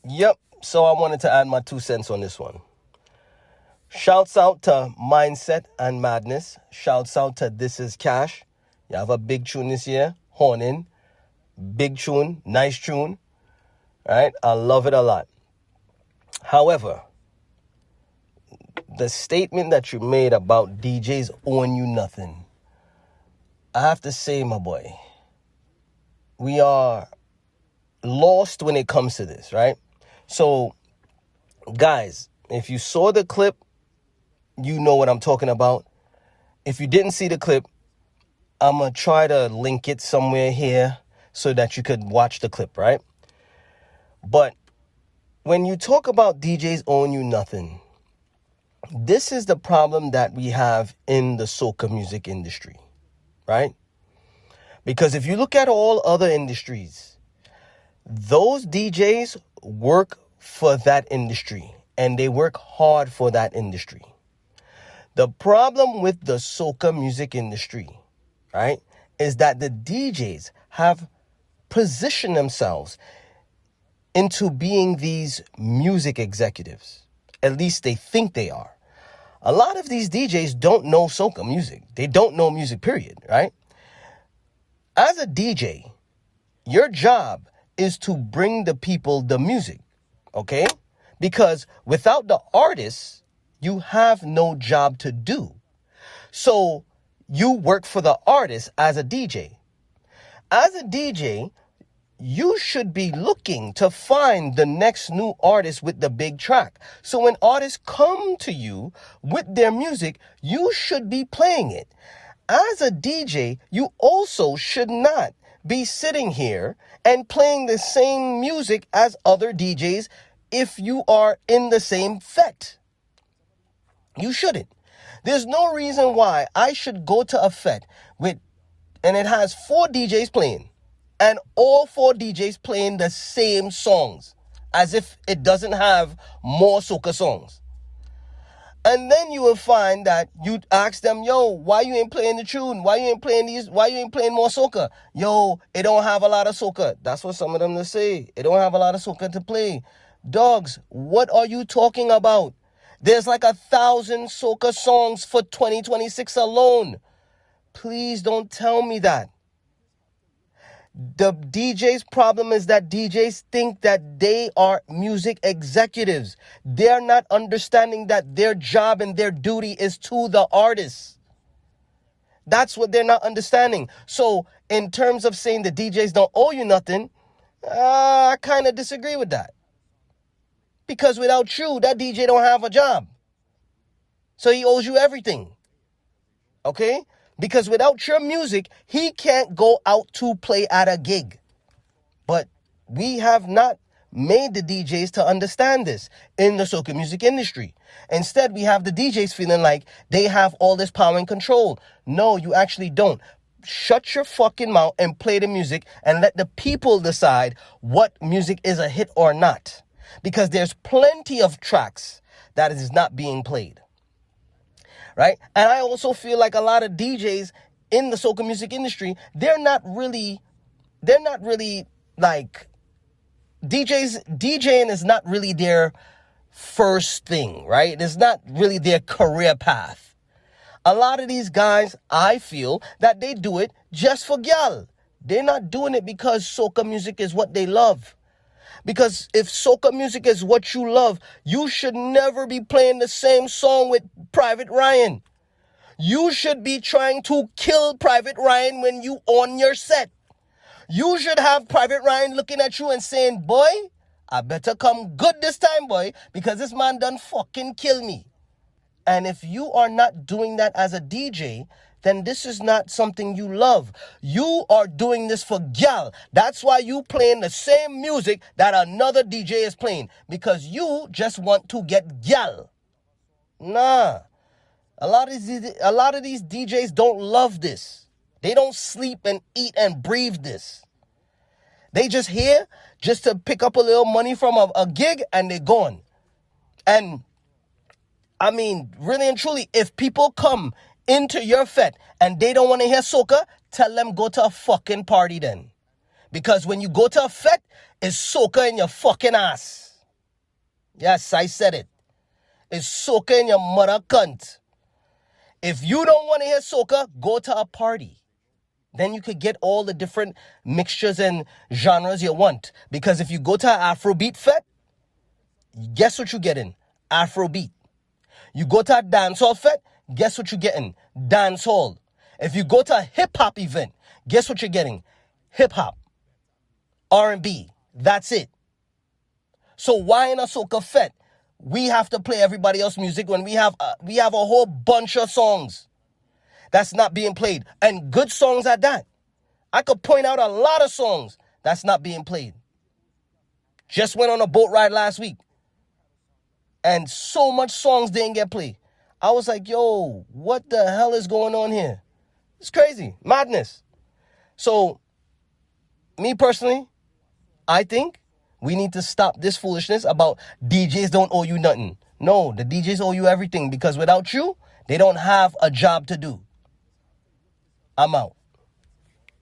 Yep, so I wanted to add my 2 cents on this one. Shouts out to Mindset and Madness. Shouts out to This Is Cash. You have a big tune this year. Hornin. Big tune. Nice tune. Right? I love it a lot. However, the statement that you made about DJs owing you nothing, I have to say, my boy, we are lost when it comes to this, right? So, guys, if you saw the clip, you know what I'm talking about. If you didn't see the clip, I'm going to try to link it somewhere here so that you could watch the clip, right? But when you talk about DJs owing you nothing, this is the problem that we have in the soca music industry, right? Because if you look at all other industries, those DJs work for that industry and they work hard for that industry. The problem with the soca music industry, right, is that the DJs have positioned themselves into being these music executives. At least they think they are. A lot of these DJs don't know soca music. They don't know music, period, right? As a DJ, your job is to bring the people the music, okay? Because without the artists, you have no job to do. So you work for the artist as a DJ. As a DJ, you should be looking to find the next new artist with the big track. So when artists come to you with their music, you should be playing it. As a DJ, you also should not be sitting here and playing the same music as other DJs if you are in the same fete. You shouldn't. There's no reason why I should go to a fete and it has 4 DJs playing, and all 4 DJs playing the same songs, as if it doesn't have more soca songs. And then you will find that you ask them, yo, why you ain't playing the tune? Why you ain't playing these? Why you ain't playing more soca? Yo, it don't have a lot of soca. That's what some of them say. It don't have a lot of soca to play. Dogs, what are you talking about? There's like 1,000 soca songs for 2026 alone. Please don't tell me that. The DJ's problem is that DJs think that they are music executives. They're not understanding that their job and their duty is to the artists. That's what they're not understanding. So in terms of saying the DJs don't owe you nothing, I kind of disagree with that. Because without you, that DJ don't have a job. So he owes you everything. Okay? Because without your music, he can't go out to play at a gig. But we have not made the DJs to understand this in the soca music industry. Instead, we have the DJs feeling like they have all this power and control. No, you actually don't. Shut your fucking mouth and play the music and let the people decide what music is a hit or not. Because there's plenty of tracks that is not being played. Right? And I also feel like a lot of DJs in the soca music industry, they're not really like DJing is not really their first thing, right? It's not really their career path. A lot of these guys, I feel that they do it just for gyal. They're not doing it because soca music is what they love. Because if soca music is what you love, you should never be playing the same song with Private Ryan. You should be trying to kill Private Ryan when you on your set. You should have Private Ryan looking at you and saying, boy, I better come good this time, boy, because this man done fucking kill me. And if you are not doing that as a DJ, then this is not something you love. You are doing this for gyal. That's why you playing the same music that another DJ is playing. Because you just want to get gyal. Nah. A lot of these DJs don't love this. They don't sleep and eat and breathe this. They just here just to pick up a little money from a gig and they're gone. And I mean, really and truly, if people come into your fete and they don't want to hear soca, tell them go to a fucking party then. Because when you go to a fete, it's soca in your fucking ass. Yes, I said it. It's soca in your mother cunt. If you don't want to hear soca, go to a party. Then you could get all the different mixtures and genres you want. Because if you go to an Afrobeat fete, guess what you're getting? Afrobeat. You go to a dancehall fete, guess what you're getting? Dancehall. If you go to a hip-hop event, guess what you're getting? Hip-hop. R&B. That's it. So why in a soca fete we have to play everybody else's music when we have a whole bunch of songs that's not being played, and good songs at that? I could point out a lot of songs that's not being played. Just went on a boat ride last week, and so much songs didn't get played. I was like, yo, what the hell is going on here? It's crazy. Madness. So, me personally, I think we need to stop this foolishness about DJs don't owe you nothing. No, the DJs owe you everything, because without you, they don't have a job to do. I'm out.